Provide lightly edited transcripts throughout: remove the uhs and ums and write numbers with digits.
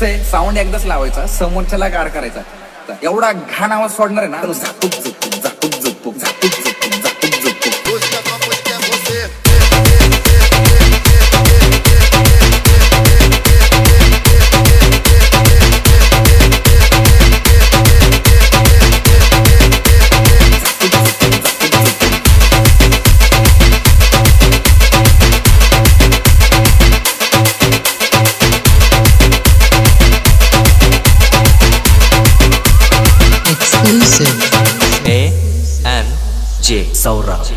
कसं आहे, साऊंड एकदाच लावायचा, समोरच्याला गार करायचा. एवढा घाण आवाज सोडणार आहे ना, झापूक झुपूक झापूक झुपूक झापूक झुपूक झापूक झुपूक. A&J सौरभ.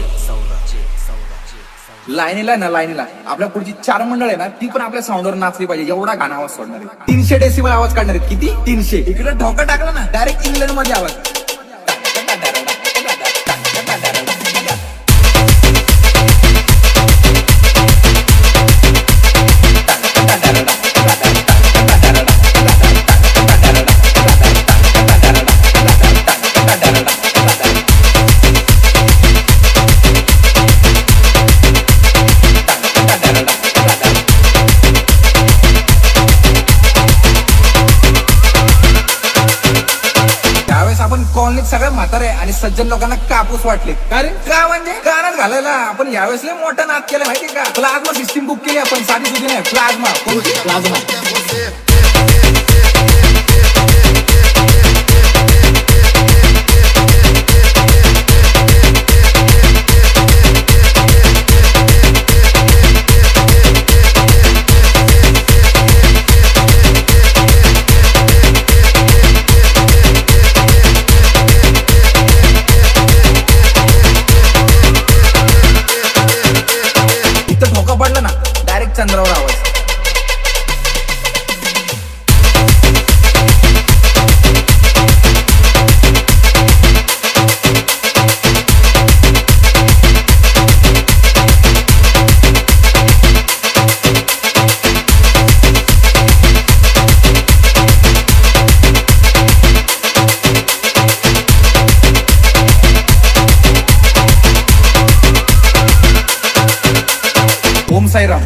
लाईनीला ना, लाईनीला आपल्या पुढची 4 मंडळ आहे ना, ती पण आपल्या साऊंडवर नाचली पाहिजे. एवढा घाण आवाज सोडणार आहे. 300 डेसिबल आवाज काढणार आहेत. किती? 300. इकडे ढोका टाकला ना, डायरेक्ट इंग्लंड मध्ये आवाज. आपण कॉलनीत सगळ्या म्हातारे आणि सज्जन लोकांना कापूस वाटले. कारण का म्हणजे कानात घालायला आपण यावेळेस लय मोठा नाद केला माहिती का. प्लाझ्मा सिस्टीम बुक केली आपण. साधी सुधी नाही, प्लाझ्मा. कोणती? प्लाझ्मा. पडलं ना, डायरेक्ट चंद्रावर आवाज. ओम साईराम.